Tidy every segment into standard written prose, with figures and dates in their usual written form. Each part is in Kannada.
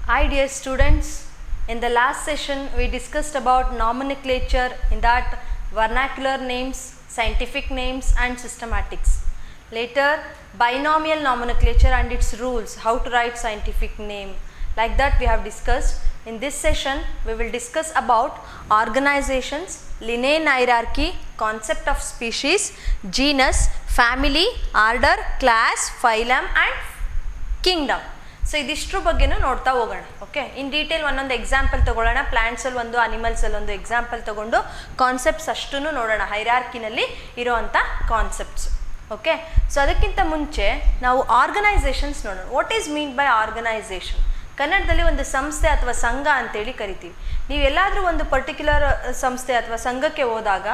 Hi dear students, in the last session we discussed about nomenclature, in that vernacular names, scientific names and systematics. Later binomial nomenclature and its rules, how to write scientific name, like that we have discussed. In this session we will discuss about organizations, Linnaean hierarchy, concept of species, genus, family, order, class, phylum and kingdom. So ಇದಿಷ್ಟರ ಬಗ್ಗೆನೂ ನೋಡ್ತಾ ಹೋಗೋಣ. ಓಕೆ, ಇನ್ ಡೀಟೇಲ್ ಒಂದೊಂದು ಎಕ್ಸಾಂಪಲ್ ತೊಗೊಳ್ಳೋಣ. ಪ್ಲ್ಯಾಂಟ್ಸಲ್ಲಿ ಒಂದು, ಅನಿಮಲ್ಸಲ್ಲಿ ಒಂದು ಎಕ್ಸಾಂಪಲ್ ತೊಗೊಂಡು ಕಾನ್ಸೆಪ್ಟ್ಸ್ ಅಷ್ಟೂ ನೋಡೋಣ, ಹೈರಾರ್ಕಿನಲ್ಲಿ ಇರೋವಂಥ ಕಾನ್ಸೆಪ್ಟ್ಸ್. ಓಕೆ, ಸೊ ಅದಕ್ಕಿಂತ ಮುಂಚೆ ನಾವು ಆರ್ಗನೈಸೇಷನ್ಸ್ ನೋಡೋಣ. What is mean by organisation? ಕನ್ನಡದಲ್ಲಿ ಒಂದು ಸಂಸ್ಥೆ ಅಥವಾ ಸಂಘ ಅಂತೇಳಿ ಕರಿತೀವಿ. ನೀವು ಎಲ್ಲಾದರೂ ಒಂದು ಪರ್ಟಿಕ್ಯುಲರ್ ಸಂಸ್ಥೆ ಅಥವಾ ಸಂಘಕ್ಕೆ ಹೋದಾಗ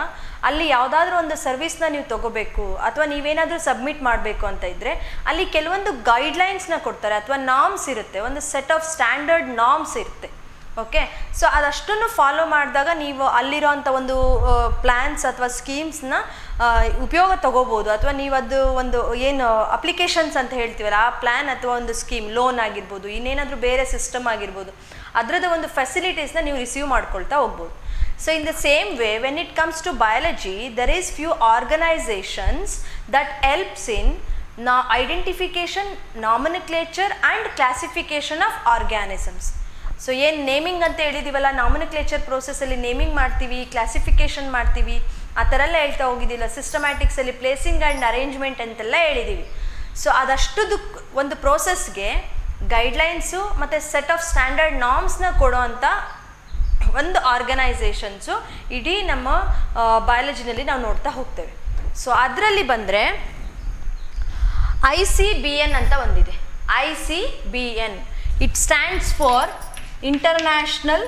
ಅಲ್ಲಿ ಯಾವುದಾದ್ರೂ ಒಂದು ಸರ್ವಿಸ್ನ ನೀವು ತೊಗೋಬೇಕು ಅಥವಾ ನೀವೇನಾದರೂ ಸಬ್ಮಿಟ್ ಮಾಡಬೇಕು ಅಂತ ಇದ್ದರೆ ಅಲ್ಲಿ ಕೆಲವೊಂದು ಗೈಡ್ಲೈನ್ಸ್ನ ಕೊಡ್ತಾರೆ ಅಥವಾ ನಾರ್ಮ್ಸ್ ಇರುತ್ತೆ, ಒಂದು ಸೆಟ್ ಆಫ್ ಸ್ಟ್ಯಾಂಡರ್ಡ್ ನಾರ್ಮ್ಸ್ ಇರುತ್ತೆ. ಓಕೆ, ಸೊ ಅದಷ್ಟನ್ನು ಫಾಲೋ ಮಾಡಿದಾಗ ನೀವು ಅಲ್ಲಿರೋಂಥ ಒಂದು ಪ್ಲ್ಯಾನ್ಸ್ ಅಥವಾ ಸ್ಕೀಮ್ಸ್ನ ಉಪಯೋಗ ತೊಗೋಬೋದು. ಅಥವಾ ನೀವು ಅದು ಒಂದು ಏನು ಅಪ್ಲಿಕೇಶನ್ಸ್ ಅಂತ ಹೇಳ್ತೀವಲ್ಲ, ಆ ಪ್ಲ್ಯಾನ್ ಅಥವಾ ಒಂದು ಸ್ಕೀಮ್, ಲೋನ್ ಆಗಿರ್ಬೋದು, ಇನ್ನೇನಾದರೂ ಬೇರೆ ಸಿಸ್ಟಮ್ ಆಗಿರ್ಬೋದು, ಅದರದ್ದು ಒಂದು ಫೆಸಿಲಿಟೀಸ್ನ ನೀವು ರಿಸೀವ್ ಮಾಡ್ಕೊಳ್ತಾ ಹೋಗ್ಬೋದು. So in the same way, when it comes to biology, there is few organizations that helps in identification, nomenclature and classification of organisms. So ಏನು ನೇಮಿಂಗ್ ಅಂತ ಹೇಳಿದ್ದೀವಲ್ಲ, ನಾಮಿನಿಕ್ಲೇಚರ್ ಪ್ರೋಸೆಸ್ಸಲ್ಲಿ ನೇಮಿಂಗ್ ಮಾಡ್ತೀವಿ, ಕ್ಲಾಸಿಫಿಕೇಷನ್ ಮಾಡ್ತೀವಿ, ಆ ಥರ ಎಲ್ಲ ಹೇಳ್ತಾ ಹೋಗಿದ್ದಿಲ್ಲ. ಸಿಸ್ಟಮ್ಯಾಟಿಕ್ಸಲ್ಲಿ ಪ್ಲೇಸಿಂಗ್ ಆ್ಯಂಡ್ ಅರೇಂಜ್ಮೆಂಟ್ ಅಂತೆಲ್ಲ ಹೇಳಿದ್ದೀವಿ. ಸೊ ಅದಷ್ಟು ಒಂದು ಪ್ರೋಸೆಸ್ಗೆ ಗೈಡ್ಲೈನ್ಸು ಮತ್ತು ಸೆಟ್ ಆಫ್ ಸ್ಟ್ಯಾಂಡರ್ಡ್ ನಾರ್ಮ್ಸ್ನ ಕೊಡೋ ಅಂಥ ಒಂದು ಆರ್ಗನೈಸೇಷನ್ಸು ಇಡೀ ನಮ್ಮ ಬಯಾಲಜಿನಲ್ಲಿ ನಾವು ನೋಡ್ತಾ ಹೋಗ್ತೇವೆ. ಸೊ ಅದರಲ್ಲಿ ಬಂದರೆ ICBN ಅಂತ ಒಂದಿದೆ. ICBN, it stands for international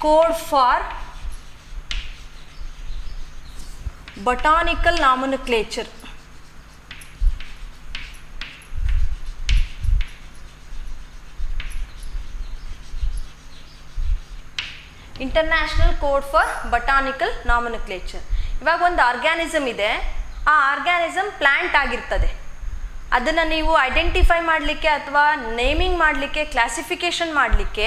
code for botanical nomenclature. International code for botanical nomenclature. ಇವಾಗ ಒಂದು ಆರ್ಗ್ಯಾನಿಸಮ್ ಇದೆ, ಆ ಆರ್ಗ್ಯಾನಿಸಮ್ ಪ್ಲ್ಯಾಂಟ್ ಆಗಿರ್ತದೆ. ಅದನ್ನು ನೀವು ಐಡೆಂಟಿಫೈ ಮಾಡಲಿಕ್ಕೆ ಅಥವಾ ನೇಮಿಂಗ್ ಮಾಡಲಿಕ್ಕೆ, ಕ್ಲಾಸಿಫಿಕೇಷನ್ ಮಾಡಲಿಕ್ಕೆ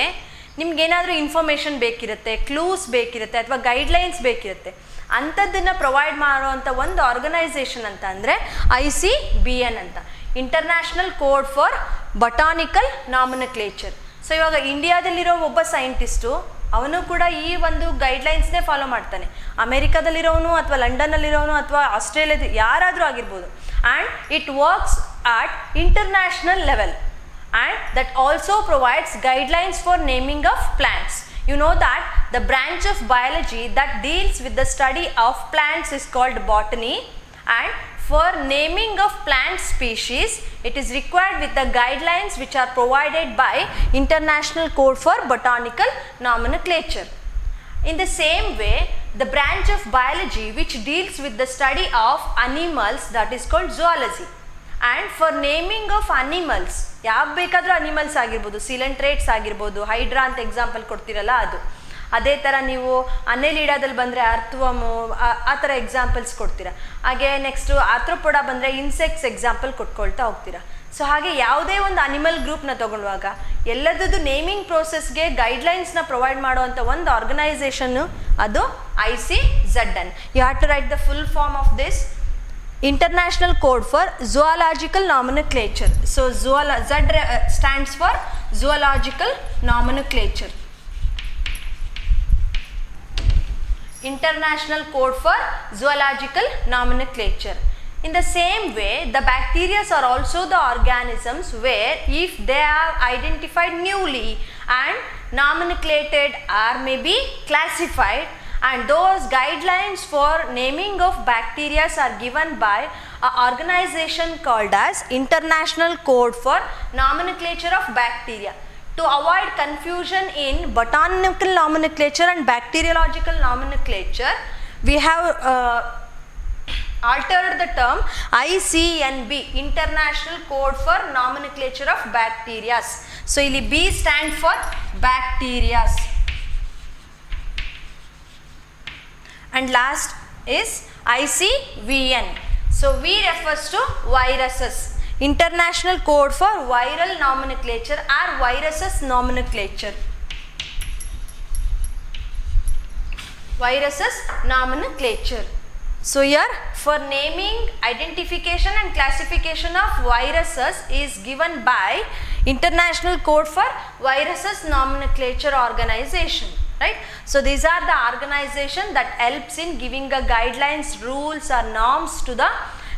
ನಿಮ್ಗೇನಾದರೂ ಇನ್ಫಾರ್ಮೇಷನ್ ಬೇಕಿರುತ್ತೆ, ಕ್ಲೂಸ್ ಬೇಕಿರುತ್ತೆ ಅಥವಾ ಗೈಡ್ಲೈನ್ಸ್ ಬೇಕಿರುತ್ತೆ. ಅಂಥದ್ದನ್ನು ಪ್ರೊವೈಡ್ ಮಾಡುವಂಥ ಒಂದು ಆರ್ಗನೈಸೇಷನ್ ಅಂತ ಅಂದರೆ ICBN ಅಂತ, international code for botanical nomenclature. So ಇವಾಗ ಇಂಡಿಯಾದಲ್ಲಿರೋ ಒಬ್ಬ ಸೈಂಟಿಸ್ಟು ಅವನು ಕೂಡ ಈ ಒಂದು ಗೈಡ್ಲೈನ್ಸ್ನೇ ಫಾಲೋ ಮಾಡ್ತಾನೆ. ಅಮೇರಿಕಾದಲ್ಲಿರೋನು ಅಥವಾ ಲಂಡನ್ನಲ್ಲಿರೋನು ಅಥವಾ ಆಸ್ಟ್ರೇಲಿಯಾದ ಯಾರಾದರೂ ಆಗಿರ್ಬೋದು. And it works at international level and that also provides guidelines for naming of plants. You know that the branch of biology that deals with the study of plants is called botany, and for naming of plant species it is required with the guidelines which are provided by International Code for Botanical Nomenclature. In the same way, the branch of biology which deals with the study of animals, that is called zoology, and for naming of animals, ಯಾವ ಬೇಕಾದರೂ ಅನಿಮಲ್ಸ್ ಆಗಿರ್ಬೋದು, ಸಿಲೆಂಟ್ರೇಟ್ಸ್ ಆಗಿರ್ಬೋದು, ಹೈಡ್ರಾ ಅಂತ ಎಕ್ಸಾಂಪಲ್ ಕೊಡ್ತೀರಲ್ಲ ಅದು. ಅದೇ ಥರ ನೀವು ಅನೆಲಿಡಾದಲ್ಲಿ ಬಂದರೆ ಅರ್ಥವಮು, ಆ ಥರ ಎಕ್ಸಾಂಪಲ್ಸ್ ಕೊಡ್ತೀರಾ. ಹಾಗೆ ನೆಕ್ಸ್ಟು ಆರ್ಥ್ರೋಪೊಡ ಬಂದರೆ ಇನ್ಸೆಕ್ಟ್ಸ್ ಎಕ್ಸಾಂಪಲ್ ಕೊಟ್ಕೊಳ್ತಾ ಹೋಗ್ತೀರಾ. ಸೊ ಹಾಗೆ ಯಾವುದೇ ಒಂದು ಅನಿಮಲ್ ಗ್ರೂಪ್ನ ತೊಗೊಳ್ಳುವಾಗ ಎಲ್ಲದದ್ದು ನೇಮಿಂಗ್ ಪ್ರೋಸೆಸ್ಗೆ ಗೈಡ್ಲೈನ್ಸ್ನ ಪ್ರೊವೈಡ್ ಮಾಡುವಂಥ ಒಂದು ಆರ್ಗನೈಸೇಷನ್ನು ಅದು ICZN. You have to write the full form of this: International Code for Zoological Nomenclature. So Z stands for Zoological Nomenclature. International Code for Zoological Nomenclature. In the same way, the bacteria are also the organisms where if they are identified newly and nomenclated or may be classified, and those guidelines for naming of bacteria are given by an organization called as International Code for Nomenclature of Bacteria. To avoid confusion in botanical nomenclature and bacteriological nomenclature, we have altered the term ICNB, International Code for Nomenclature of Bacteria. So ಇಲ್ಲಿ B stands for bacteria. And last is ICVN. So V refers to viruses. International code for viral nomenclature or viruses nomenclature. Viruses nomenclature. So here for naming, identification and classification of viruses is given by International Code for Viruses Nomenclature Organization, right? So these are the organization that helps in giving a guidelines, rules or norms to the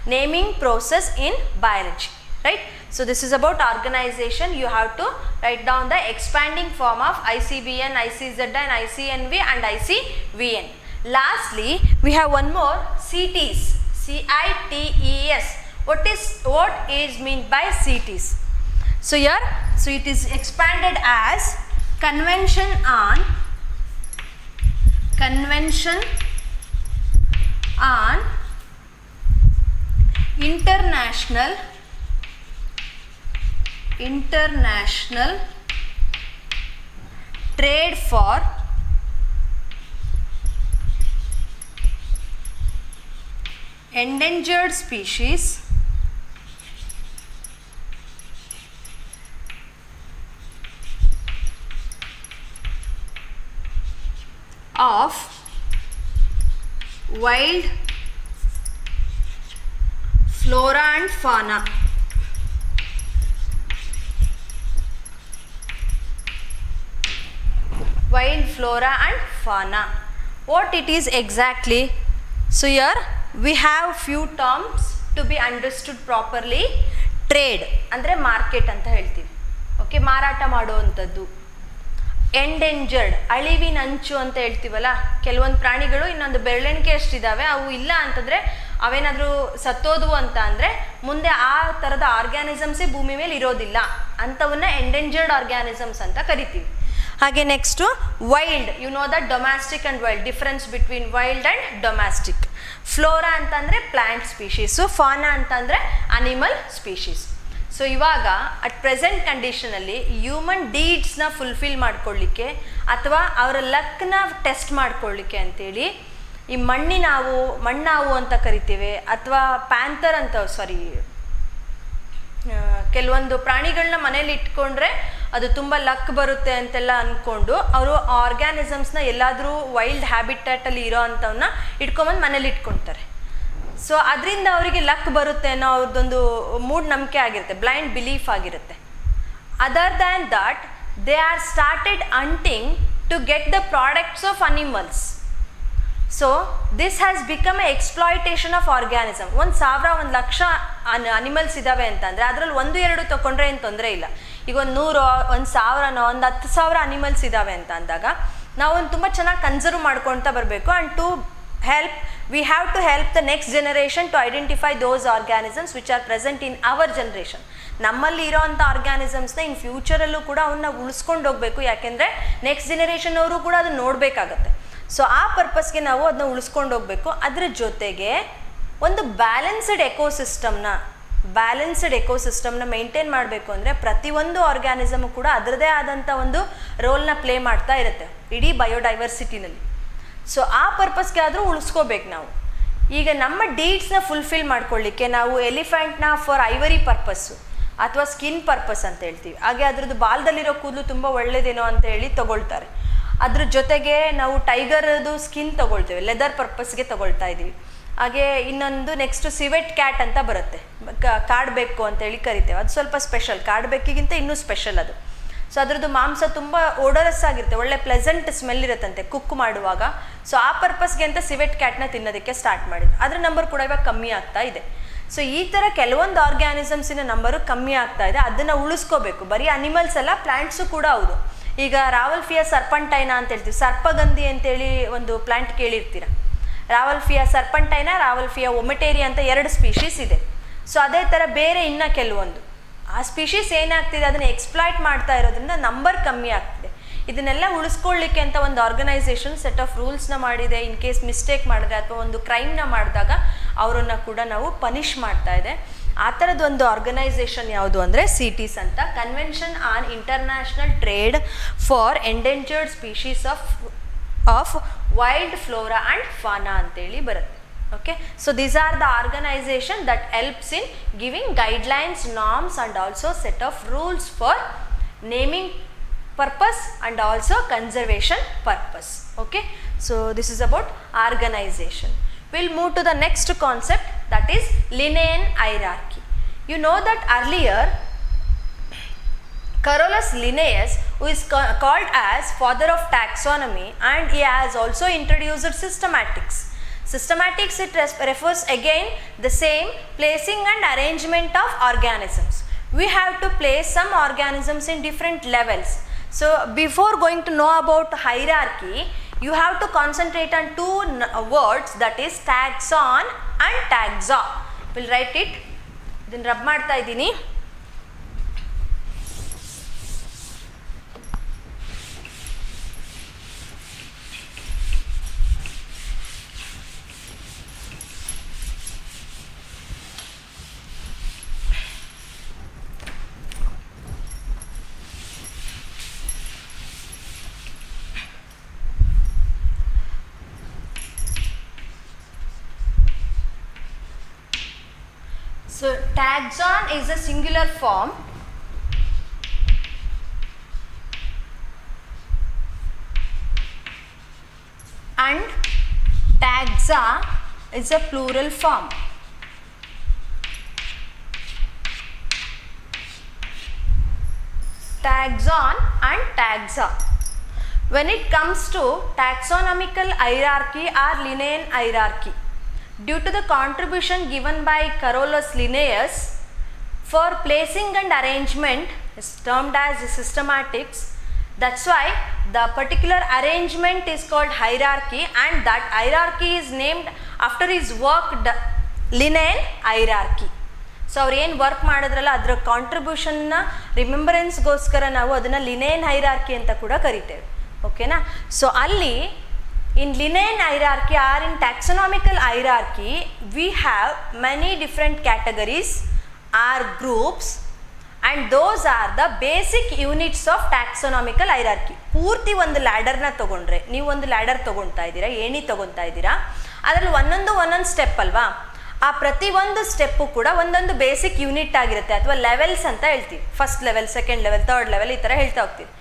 naming process in biology, right? So this is about organization. You have to write down the expanding form of ICBN, ICZN, ICNV and ICVN. Lastly, we have one more, CTs, CITES. What is meant by CTs? So here, so it is expanded as Convention on International Trade for Endangered Species of wild flora and fauna. Wild flora and fauna. What it is exactly? So here we have few terms to be understood properly. Trade ಅಂದರೆ ಮಾರ್ಕೆಟ್ ಅಂತ ಹೇಳ್ತೀವಿ, ಓಕೆ, ಮಾರಾಟ ಮಾಡುವಂಥದ್ದು. ಎಂಡೆಂಜರ್ಡ್, ಅಳಿವಿನಂಚು ಅಂತ ಹೇಳ್ತೀವಲ್ಲ, ಕೆಲವೊಂದು ಪ್ರಾಣಿಗಳು ಇನ್ನೊಂದು ಬೆರಳೆಣಿಕೆ ಎಷ್ಟಿದ್ದಾವೆ ಅವು ಇಲ್ಲ ಅಂತಂದರೆ ಅವೇನಾದರೂ ಸತ್ತೋದ್ವು ಅಂತ ಅಂದರೆ ಮುಂದೆ ಆ ಥರದ ಆರ್ಗ್ಯಾನಿಸಮ್ಸೇ ಭೂಮಿ ಮೇಲೆ ಇರೋದಿಲ್ಲ, ಅಂಥವನ್ನ ಎಂಡೆಂಜರ್ಡ್ ಆರ್ಗ್ಯಾನಿಸಮ್ಸ್ ಅಂತ ಕರಿತೀವಿ. ಹಾಗೆ next wild, you know that domestic and wild, difference between wild and domestic. Flora ಅಂತಂದರೆ ಪ್ಲ್ಯಾಂಟ್ ಸ್ಪೀಶೀಸು, ಫಾನಾ ಅಂತಂದರೆ ಅನಿಮಲ್ ಸ್ಪೀಶೀಸ್. ಸೊ ಇವಾಗ ಅಟ್ ಪ್ರೆಸೆಂಟ್ ಕಂಡೀಷನಲ್ಲಿ ಹ್ಯೂಮನ್ ಡೀಡ್ಸ್ನ ಫುಲ್ಫಿಲ್ ಮಾಡ್ಕೊಳ್ಳಿಕ್ಕೆ ಅಥವಾ ಅವರ ಲಕ್ನ ಟೆಸ್ಟ್ ಮಾಡ್ಕೊಳ್ಳಿಕ್ಕೆ ಅಂತೇಳಿ ಈ ಮಣ್ಣಾವು ಅಂತ ಕರಿತೇವೆ, ಅಥವಾ ಪ್ಯಾಂಥರ್ ಅಂತ, ಕೆಲವೊಂದು ಪ್ರಾಣಿಗಳನ್ನ ಮನೇಲಿ ಇಟ್ಕೊಂಡ್ರೆ ಅದು ತುಂಬ ಲಕ್ ಬರುತ್ತೆ ಅಂತೆಲ್ಲ ಅಂದ್ಕೊಂಡು ಅವರು ಆರ್ಗ್ಯಾನಿಸಮ್ಸ್ನ ಎಲ್ಲಾದರೂ ವೈಲ್ಡ್ ಹ್ಯಾಬಿಟ್ಯಾಟಲ್ಲಿ ಇರೋ ಅಂಥವನ್ನ ಇಟ್ಕೊಂಬಂದು ಮನೇಲಿ ಇಟ್ಕೊಳ್ತಾರೆ. ಸೊ ಅದರಿಂದ ಅವರಿಗೆ ಲಕ್ ಬರುತ್ತೆ ಅನ್ನೋ ಅವ್ರದ್ದೊಂದು ಮೂಢನಂಬಿಕೆ ಆಗಿರುತ್ತೆ, ಬ್ಲೈಂಡ್ ಬಿಲೀಫ್ ಆಗಿರುತ್ತೆ. Other than that they are started hunting to get the products of animals. So this has become a exploitation of organism. 1,000-1,00,000 animals ಇದ್ದಾವೆ ಅಂತಂದರೆ ಅದರಲ್ಲಿ 1-2 ತೊಗೊಂಡ್ರೆ ಏನು ತೊಂದರೆ ಇಲ್ಲ. ಈಗ 100, 1,000, 10,000 ಅನಿಮಲ್ಸ್ ಇದ್ದಾವೆ ಅಂತ ಅಂದಾಗ ನಾವು ಒಂದು ತುಂಬ ಚೆನ್ನಾಗಿ ಕನ್ಸರ್ವ್ ಮಾಡ್ಕೊಳ್ತಾ ಬರಬೇಕು. And to help we have to help the next generation to identify those organisms which are present in our generation. ನಮ್ಮಲ್ಲಿ ಇರೋವಂಥ ಆರ್ಗ್ಯಾನಿಸಮ್ಸ್ನ ಇನ್ ಫ್ಯೂಚರಲ್ಲೂ ಕೂಡ ಅವನ್ನ ಉಳಿಸ್ಕೊಂಡು ಹೋಗಬೇಕು, ಯಾಕೆಂದರೆ ನೆಕ್ಸ್ಟ್ ಜೆನರೇಷನ್ ಅವರು ಕೂಡ ಅದನ್ನ ನೋಡಬೇಕಾಗತ್ತೆ. ಸೊ ಆ ಪರ್ಪಸ್ಗೆ ನಾವು ಅದನ್ನ ಉಳಿಸ್ಕೊಂಡು ಹೋಗಬೇಕು. ಅದ್ರ ಜೊತೆಗೆ ಒಂದು ಬ್ಯಾಲೆನ್ಸ್ಡ್ ಎಕೋಸಿಸ್ಟಮ್ನ ಮೇಂಟೈನ್ ಮಾಡಬೇಕು ಅಂದರೆ ಪ್ರತಿಯೊಂದು ಆರ್ಗ್ಯಾನಿಸಮು ಕೂಡ ಅದರದೇ ಆದಂಥ ಒಂದು ರೋಲ್ನ ಪ್ಲೇ ಮಾಡ್ತಾ ಇರುತ್ತೆ ಇಡೀ ಬಯೋಡೈವರ್ಸಿಟಿನಲ್ಲಿ. ಸೊ ಆ ಪರ್ಪಸ್ಗೆ ಆದರೂ ಉಳಿಸ್ಕೋಬೇಕು ನಾವು. ಈಗ ನಮ್ಮ ಡೀಡ್ಸ್ನ ಫುಲ್ಫಿಲ್ ಮಾಡ್ಕೊಳ್ಳಿಕ್ಕೆ ನಾವು ಎಲಿಫೆಂಟ್ನ ಫಾರ್ ಐವರಿ ಪರ್ಪಸ್ಸು ಅಥವಾ ಸ್ಕಿನ್ ಪರ್ಪಸ್ ಅಂತ ಹೇಳ್ತೀವಿ. ಹಾಗೆ ಅದ್ರದ್ದು ಬಾಲದಲ್ಲಿರೋ ಕೂದಲು ತುಂಬ ಒಳ್ಳೇದೇನೋ ಅಂತ ಹೇಳಿ ತೊಗೊಳ್ತಾರೆ. ಅದ್ರ ಜೊತೆಗೆ ನಾವು ಟೈಗರ್ದು ಸ್ಕಿನ್ ತೊಗೊಳ್ತೇವೆ, ಲೆದರ್ ಪರ್ಪಸ್ಗೆ ತೊಗೊಳ್ತಾ ಇದ್ದೀವಿ. ಹಾಗೆ ಇನ್ನೊಂದು ನೆಕ್ಸ್ಟು ಸಿವೆಟ್ ಕ್ಯಾಟ್ ಅಂತ ಬರುತ್ತೆ, ಕಾಡ್ಬೆಕ್ಕು ಅಂತೇಳಿ ಕರಿತೇವೆ. ಅದು ಸ್ವಲ್ಪ ಸ್ಪೆಷಲ್, ಕಾಡ್ಬೆಕ್ಕಿಗಿಂತ ಇನ್ನೂ ಸ್ಪೆಷಲ್ ಅದು. ಸೊ ಅದ್ರದ್ದು ಮಾಂಸ ತುಂಬ ಓಡರಸ್ ಆಗಿರುತ್ತೆ, ಒಳ್ಳೆ ಪ್ಲೆಸೆಂಟ್ ಸ್ಮೆಲ್ ಇರುತ್ತಂತೆ ಕುಕ್ ಮಾಡುವಾಗ. ಸೊ ಆ ಪರ್ಪಸ್ಗೆ ಅಂತ ಸಿವೆಟ್ ಕ್ಯಾಟ್ನ ತಿನ್ನೋದಕ್ಕೆ ಸ್ಟಾರ್ಟ್ ಮಾಡಿದ್ರು. ಅದ್ರ ನಂಬರ್ ಕೂಡ ಇವಾಗ ಕಮ್ಮಿ ಆಗ್ತಾ ಇದೆ. ಸೊ ಈ ಥರ ಕೆಲವೊಂದು ಆರ್ಗ್ಯಾನಿಸಮ್ಸಿನ ನಂಬರು ಕಮ್ಮಿ ಆಗ್ತಾ ಇದೆ, ಅದನ್ನು ಉಳಿಸ್ಕೋಬೇಕು. ಬರೀ ಅನಿಮಲ್ಸ್ ಅಲ್ಲ, ಪ್ಲ್ಯಾಂಟ್ಸು ಕೂಡ ಹೌದು. ಈಗ ರಾವಲ್ಫಿಯಾ ಸರ್ಪಂಟೈನಾ ಅಂತ ಹೇಳ್ತೀವಿ, ಸರ್ಪಗಂಧಿ ಅಂತೇಳಿ ಒಂದು ಪ್ಲ್ಯಾಂಟ್ ಕೇಳಿರ್ತೀರ. ರಾವಲ್ಫಿಯಾ ಸರ್ಪಂಟೈನಾ, ರಾವಲ್ಫಿಯಾ ಒಮೆಟೇರಿಯಾ ಅಂತ 2 ಸ್ಪೀಶೀಸ್ ಇದೆ. ಸೊ ಅದೇ ಥರ ಬೇರೆ ಇನ್ನೂ ಕೆಲವೊಂದು ಆ ಸ್ಪೀಶೀಸ್ ಏನಾಗ್ತಿದೆ ಅದನ್ನು ಎಕ್ಸ್ಪ್ಲಾಯ್ಟ್ ಮಾಡ್ತಾ ಇರೋದ್ರಿಂದ ನಂಬರ್ ಕಮ್ಮಿ ಆಗ್ತಿದೆ. ಇದನ್ನೆಲ್ಲ ಉಳಿಸ್ಕೊಳ್ಳಿಕ್ಕೆ ಅಂತ ಒಂದು ಆರ್ಗನೈಸೇಷನ್ ಸೆಟ್ ಆಫ್ ರೂಲ್ಸ್ನ ಮಾಡಿದೆ. ಇನ್ ಕೇಸ್ ಮಿಸ್ಟೇಕ್ ಮಾಡಿದ್ರೆ ಅಥವಾ ಒಂದು ಕ್ರೈಮ್ನ ಮಾಡಿದಾಗ ಅವರನ್ನು ಕೂಡ ನಾವು ಪನಿಷ್ ಮಾಡ್ತಾ ಇದೆ. ಆ ಥರದ್ದೊಂದು ಆರ್ಗನೈಸೇಷನ್ ಯಾವುದು ಅಂದರೆ CITES ಅಂತ, convention on international trade for endangered species of wild flora and fauna ಅಂತೇಳಿ ಬರುತ್ತೆ. Okay, so these are the organization that helps in giving guidelines, norms and also set of rules for naming purpose and also conservation purpose. Okay, so this is about organization. We'll move to the next concept, that is Linnaean hierarchy. You know that earlier Carolus Linnaeus, who is called as father of taxonomy, and he has also introduced systematics. Systematics, it refers again the same placing and arrangement of organisms. We have to place some organisms in different levels. So before going to know about hierarchy, you have to concentrate on two words, that is taxon and taxa. We'll write it. Then rub ಮಾಡ್ತಾ ಇದ್ದೀನಿ. So taxon is a singular form and taxa is a plural form. Taxon and taxa. When it comes to taxonomical hierarchy or Linnaean hierarchy, due to the contribution given by Carolus Linnaeus for placing and arrangement is termed as systematics. That's why the particular arrangement is called hierarchy, and that hierarchy is named after his work, Linnaean hierarchy. So ಅವ್ರು ಏನು ವರ್ಕ್ ಮಾಡಿದ್ರಲ್ಲ ಅದರ ಕಾಂಟ್ರಿಬ್ಯೂಷನ್ನ ರಿಮೆಂಬರೆನ್ಸ್ಗೋಸ್ಕರ ನಾವು ಅದನ್ನು ಲಿನೇಯನ್ ಹೈರಾರ್ಕಿ ಅಂತ ಕೂಡ ಕರಿತೇವೆ. ಓಕೆನಾ? ಸೊ ಅಲ್ಲಿ in Linnaean hierarchy or in taxonomical hierarchy, we have many different categories or groups, and those are the basic units of taxonomical hierarchy. ಪೂರ್ತಿ ಒಂದು ಲ್ಯಾಡರ್ನ ತೊಗೊಂಡ್ರೆ, ನೀವು ಒಂದು ಲ್ಯಾಡರ್ ತೊಗೊಳ್ತಾ ಇದ್ದೀರಾ, ಏಣಿ ತೊಗೊಳ್ತಾ ಇದ್ದೀರಾ, ಅದರಲ್ಲಿ ಒಂದೊಂದು ಸ್ಟೆಪ್ ಅಲ್ವಾ, ಆ ಪ್ರತಿಯೊಂದು ಸ್ಟೆಪ್ಪು ಕೂಡ ಒಂದೊಂದು ಬೇಸಿಕ್ ಯೂನಿಟ್ ಆಗಿರುತ್ತೆ ಅಥವಾ ಲೆವೆಲ್ಸ್ ಅಂತ ಹೇಳ್ತೀವಿ. First level, second level, third level, ಈ ಥರ ಹೇಳ್ತಾ ಹೋಗ್ತೀವಿ.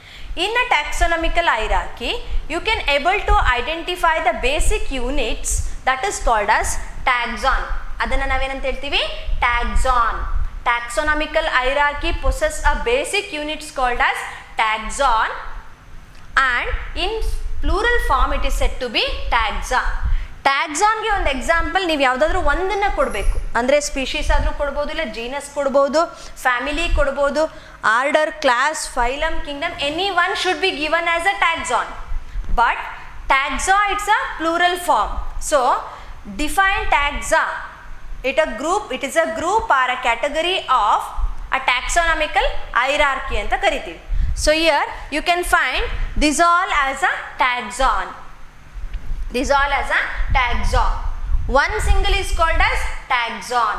In a taxonomical hierarchy, you can able to identify the basic units, that is called as taxon. ಅದನ್ನು ನಾವೇನಂತ ಹೇಳ್ತೀವಿ? Taxon. Taxonomical hierarchy possess a basic units called as taxon, and in plural form it is said to be taxa. ಟ್ಯಾಕ್ಸಾನ್ಗೆ ಒಂದು ಎಕ್ಸಾಂಪಲ್ ನೀವು ಯಾವುದಾದ್ರೂ ಒಂದನ್ನು ಕೊಡಬೇಕು, ಅಂದರೆ ಸ್ಪೀಷೀಸ್ ಆದರೂ ಕೊಡ್ಬೋದು, ಇಲ್ಲ ಜೀನಸ್ ಕೊಡ್ಬೋದು, ಫ್ಯಾಮಿಲಿ ಕೊಡ್ಬೋದು, order, class, phylum, kingdom, any one should be given as a taxon. But taxa it's a plural form. So define taxa, it is a group or a category of a taxonomical hierarchy ಅಂತ ಕರಿತೀವಿ. So here you can find this all as a taxon. This all as a taxon. One single is called as taxon.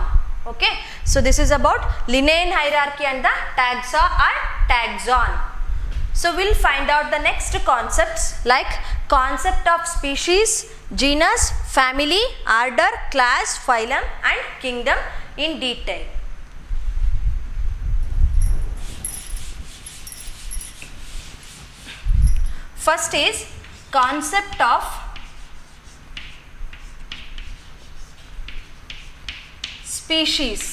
Okay. So this is about Linnaean hierarchy and the taxa or taxon. So we'll find out the next concepts like concept of species, genus, family, order, class, phylum and kingdom in detail. First is concept of species.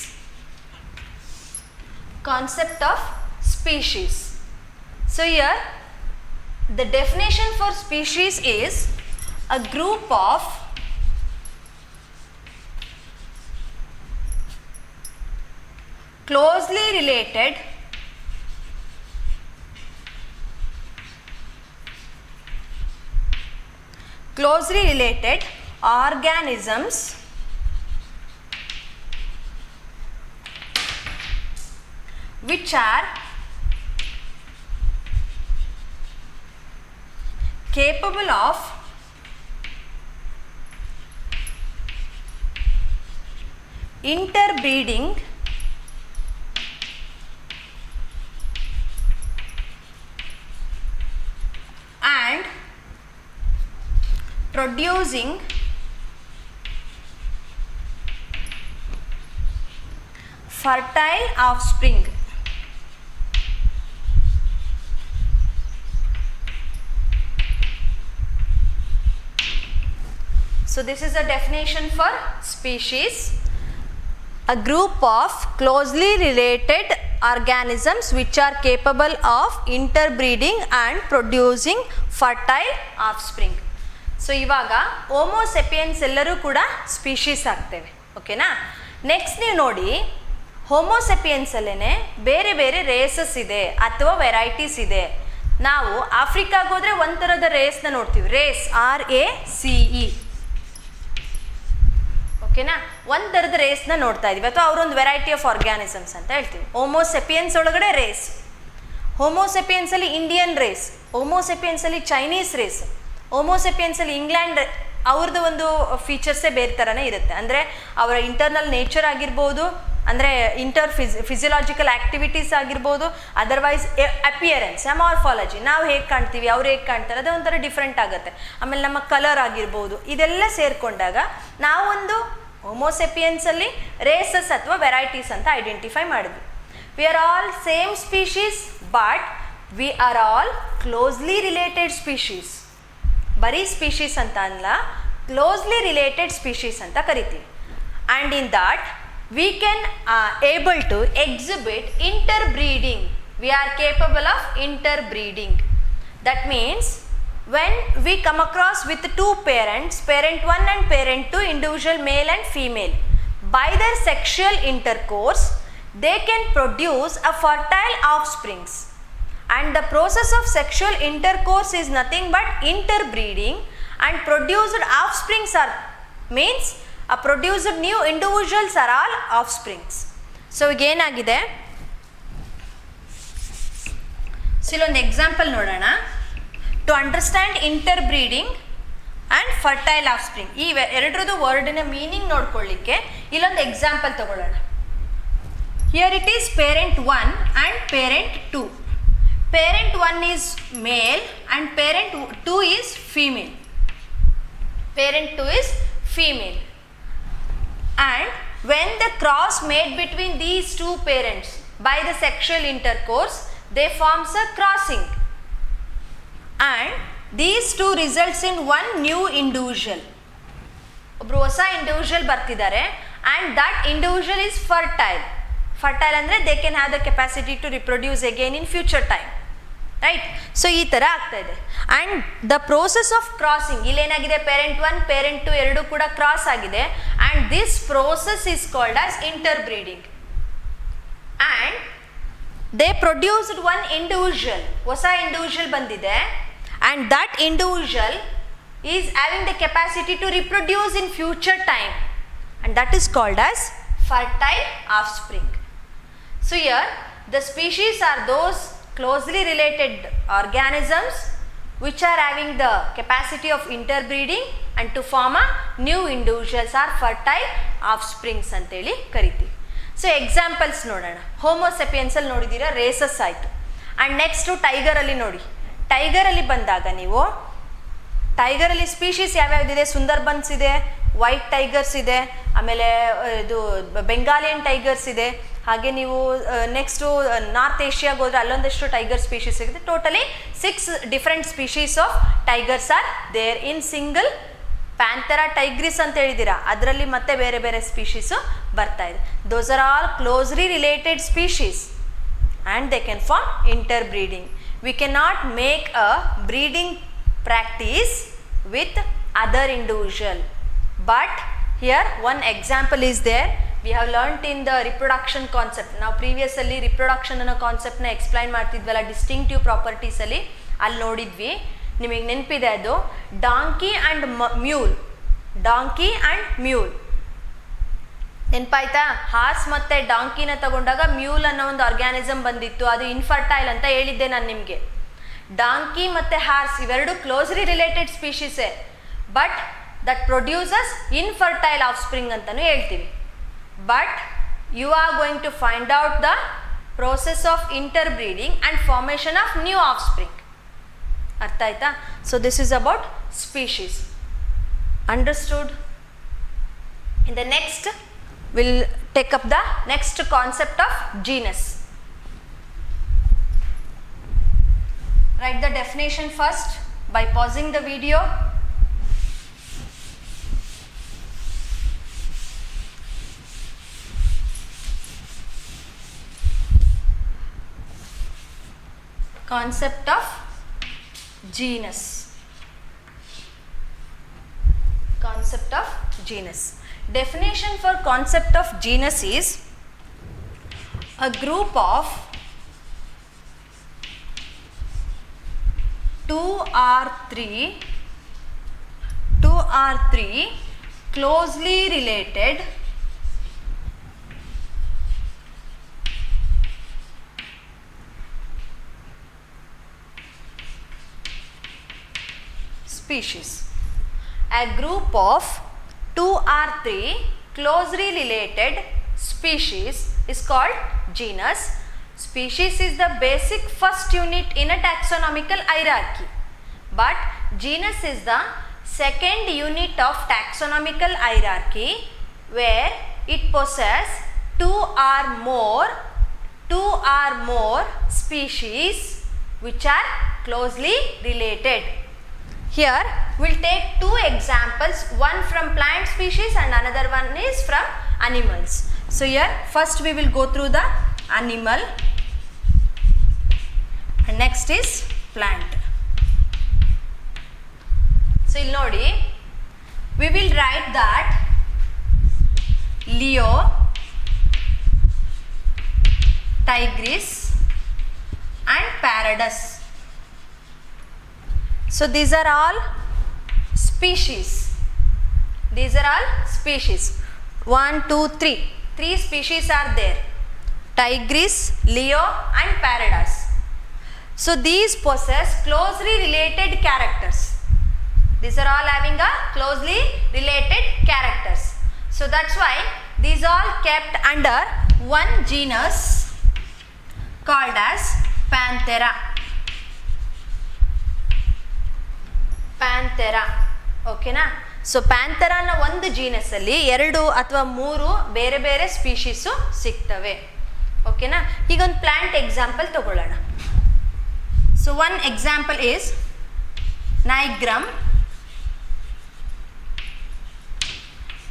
Concept of species. So here the definition for species is a group of closely related organisms which are capable of interbreeding and producing fertile offspring. So this is a definition for species. A group of closely related organisms which are capable of interbreeding and producing fertile offspring. So ಇವಾಗ ಹೋಮೋಸೆಪಿಯನ್ಸ್ ಎಲ್ಲರೂ ಕೂಡ ಸ್ಪೀಶೀಸ್ ಆಗ್ತೇವೆ, ಓಕೆನಾ. ನೆಕ್ಸ್ಟ್ ನೀವು ನೋಡಿ, ಹೋಮೋಸೆಪಿಯನ್ಸಲ್ಲೇ ಬೇರೆ ಬೇರೆ ರೇಸಸ್ ಇದೆ ಅಥವಾ ವೆರೈಟೀಸ್ ಇದೆ. ನಾವು ಆಫ್ರಿಕಾಗೆ ಹೋದರೆ ಒಂದು ಥರದ ರೇಸ್ನ ನೋಡ್ತೀವಿ, ರೇಸ್ RACE, ಓಕೆನಾ. ಒಂದು ಥರದ ರೇಸ್ನ ನೋಡ್ತಾ ಇದ್ದೀವಿ, ಅಥವಾ ಅವರೊಂದು ವೆರೈಟಿ ಆಫ್ ಆರ್ಗ್ಯಾನಿಸಮ್ಸ್ ಅಂತ ಹೇಳ್ತೀವಿ. ಹೋಮೋಸೆಪಿಯನ್ಸ್ ಒಳಗಡೆ ರೇಸ್, ಹೋಮೋಸೆಪಿಯನ್ಸಲ್ಲಿ ಇಂಡಿಯನ್ ರೇಸ್, ಹೋಮೋಸೆಪಿಯನ್ಸಲ್ಲಿ ಚೈನೀಸ್ ರೇಸ್, ಹೋಮೋಸೆಪಿಯನ್ಸಲ್ಲಿ ಇಂಗ್ಲೆಂಡ್ ಅವ್ರದ್ದು ಒಂದು ಫೀಚರ್ಸೇ ಬೇರೆ ಥರನೇ ಇರುತ್ತೆ. ಅಂದರೆ ಅವರ ಇಂಟರ್ನಲ್ ನೇಚರ್ ಆಗಿರ್ಬೋದು, ಅಂದರೆ ಫಿಸಿಯಲಾಜಿಕಲ್ ಆ್ಯಕ್ಟಿವಿಟೀಸ್ ಆಗಿರ್ಬೋದು, ಅದರ್ವೈಸ್ ಅಪಿಯರೆನ್ಸ್, ಮಾರ್ಫಾಲಜಿ, ನಾವು ಹೇಗೆ ಕಾಣ್ತೀವಿ ಅವ್ರು ಹೇಗೆ ಕಾಣ್ತಾರೆ, ಅದು ಒಂಥರ ಡಿಫ್ರೆಂಟ್ ಆಗುತ್ತೆ. ಆಮೇಲೆ ನಮ್ಮ ಕಲರ್ ಆಗಿರ್ಬೋದು, ಇದೆಲ್ಲ ಸೇರಿಕೊಂಡಾಗ ನಾವೊಂದು ಹೋಮೋಸೆಪಿಯನ್ಸಲ್ಲಿ ರೇಸಸ್ ಅಥವಾ ವೆರೈಟೀಸ್ ಅಂತ ಐಡೆಂಟಿಫೈ ಮಾಡಿದ್ವಿ. We are all same species, but we are all closely related species. ಬರೀ ಸ್ಪೀಶೀಸ್ ಅಂತ ಅಲ್ಲ, ಕ್ಲೋಸ್ಲಿ ರಿಲೇಟೆಡ್ ಸ್ಪೀಶೀಸ್ ಅಂತ ಕರಿತೀವಿ. And in that we can able to exhibit interbreeding. We are capable of interbreeding. That means when we come across with two parents, parent 1 and parent 2, individual male and female, by their sexual intercourse they can produce a fertile offsprings. And the process of sexual intercourse is nothing but interbreeding, and produced offsprings are means a produced new individuals are all offsprings. So ಈಗ ಏನಾಗಿದೆ, ಸೊ ಇಲ್ಲೊಂದು ಎಕ್ಸಾಂಪಲ್ ನೋಡೋಣ. ಟು ಅಂಡರ್ಸ್ಟ್ಯಾಂಡ್ ಇಂಟರ್ಬ್ರೀಡಿಂಗ್ ಆ್ಯಂಡ್ ಫರ್ಟೈಲ್ ಆಫ್ಸ್ಪ್ರಿಂಗ್, ಈ ಎರಡರದ್ದು ವರ್ಡಿನ ಮೀನಿಂಗ್ ನೋಡ್ಕೊಳ್ಳಿಕ್ಕೆ ಇಲ್ಲೊಂದು ಎಕ್ಸಾಂಪಲ್ ತಗೊಳ್ಳೋಣ. Here it is parent 1 and parent 2. Parent 1 is male and parent 2 is female. Parent 2 is female. And when the cross made between these two parents by the sexual intercourse, they forms a crossing, and these two results in one new individual. ಒಬ್ರು ಹೊಸ ಇಂಡಿವಿಜುವಲ್ ಬರ್ತಿದ್ದಾರೆ, and that individual is fertile. Fertile ಅಂದರೆ they can have the capacity to reproduce again in future time, right. So ಈ ಥರ ಆಗ್ತಾ ಇದೆ. And the process of crossing, ಇಲ್ಲೇನಾಗಿದೆ, ಪೇರೆಂಟ್ 1 ಪೇರೆಂಟ್ 2 ಎರಡೂ ಕೂಡ ಕ್ರಾಸ್ ಆಗಿದೆ. And this process is called as interbreeding. And they produced one individual, ಹೊಸ ಇಂಡಿವಿಜುವಲ್ ಬಂದಿದೆ. And that individual is having the capacity to reproduce in future time, and that is called as fertile offspring. So here the species are those closely related organisms which are having the capacity of interbreeding and to form a new individuals are fertile offsprings ಅಂತೇಳಿ ಕರಿತೀವಿ. ಸೊ ಎಕ್ಸಾಂಪಲ್ಸ್ ನೋಡೋಣ. ಹೋಮೋಸೆಪಿಯನ್ಸಲ್ಲಿ ನೋಡಿದ್ದೀರಾ, ರೇಸಸ್ ಆಯಿತು. ಆ್ಯಂಡ್ ನೆಕ್ಸ್ಟು ಟೈಗರಲ್ಲಿ ನೋಡಿ. ಟೈಗರಲ್ಲಿ ಬಂದಾಗ ನೀವು, ಟೈಗರಲ್ಲಿ ಸ್ಪೀಶೀಸ್ ಯಾವ್ಯಾವುದಿದೆ, ಸುಂದರ್ಬನ್ಸ್ ಇದೆ, ವೈಟ್ ಟೈಗರ್ಸ್ ಇದೆ, ಆಮೇಲೆ ಇದು ಬೆಂಗಾಲಿಯನ್ ಟೈಗರ್ಸ್ ಇದೆ. ಹಾಗೆ ನೀವು ನೆಕ್ಸ್ಟು ನಾರ್ತ್ ಏಷ್ಯಾಗೆ ಹೋದರೆ ಅಲ್ಲೊಂದಷ್ಟು ಟೈಗರ್ ಸ್ಪೀಶೀಸ್ ಸಿಗುತ್ತೆ. Totally 6 different species of tigers are there in single Panthera tigris ಅಂತ ಹೇಳಿದ್ದೀರಾ, ಅದರಲ್ಲಿ ಮತ್ತೆ ಬೇರೆ ಬೇರೆ ಸ್ಪೀಶೀಸು ಬರ್ತಾ ಇದೆ. Those are all closely related species and they can form interbreeding. We can not make a breeding practice with other individual, but here one example is there. We have learnt in the reproduction concept. Now previously reproduction ಅನ್ನೋ ಕಾನ್ಸೆಪ್ಟ್ನ ಎಕ್ಸ್ಪ್ಲೈನ್ ಮಾಡ್ತಿದ್ವಲ್ಲ, ಡಿಸ್ಟಿಂಕ್ಟಿವ್ ಪ್ರಾಪರ್ಟೀಸಲ್ಲಿ ಅಲ್ಲಿ ನೋಡಿದ್ವಿ, ನಿಮಗೆ ನೆನಪಿದೆ ಅದು. Donkey and mule, donkey and mule ನೆನಪಾಯ್ತಾ? ಹಾರ್ಸ್ ಮತ್ತು ಡಾಂಕಿನ ತಗೊಂಡಾಗ ಮ್ಯೂಲ್ ಅನ್ನೋ ಒಂದು ಆರ್ಗ್ಯಾನಿಸಮ್ ಬಂದಿತ್ತು, ಅದು ಇನ್ಫರ್ಟೈಲ್ ಅಂತ ಹೇಳಿದ್ದೆ ನಾನು ನಿಮಗೆ. ಡಾಂಕಿ ಮತ್ತು ಹಾರ್ಸ್ ಇವೆರಡು ಕ್ಲೋಸ್ಲಿ ರಿಲೇಟೆಡ್ ಸ್ಪೀಶೀಸೇ, but that produces infertile offspring ಅಂತಲೂ ಹೇಳ್ತೀವಿ. But you are going to find out the process of interbreeding and formation of new offspring. ಅರ್ಥ ಆಯ್ತಾ? So this is about species. Understood? In the next we'll take up the next concept of genus. Write the definition first by pausing the video. Concept of genus. Concept of genus. Definition for concept of genus is a group of two or three closely related species. A group of 2 or 3 closely related species is called genus. Species is the basic first unit in a taxonomical hierarchy, but genus is the second unit of taxonomical hierarchy, where it possesses two or more species which are closely related. Here we will take two examples, one from plant species and another one is from animals. So here first we will go through the animal and next is plant. So ಇಲ್ಲಿ ನೋಡಿ, we will write that Leo, Tigris and Paradis. So these are all species. These are all species. 1, 2, 3. 3 species are there. Tigris, Leo and Paradis. So these possess closely related characters. These are all having a closely related characters. So that's why these all kept under one genus called as Panthera. Panthera. ಓಕೆನಾ? ಸೊ ಪ್ಯಾಂಥೆರಾನ ಒಂದು ಜೀನಸ್ ಅಲ್ಲಿ 2 ಅಥವಾ 3 ಬೇರೆ ಬೇರೆ ಸ್ಪೀಶೀಸು ಸಿಗ್ತವೆ. ಓಕೆನಾ? ಈಗ ಒಂದು ಪ್ಲಾಂಟ್ ಎಕ್ಸಾಂಪಲ್ ತಗೊಳ್ಳೋಣ. So one example is nigrum,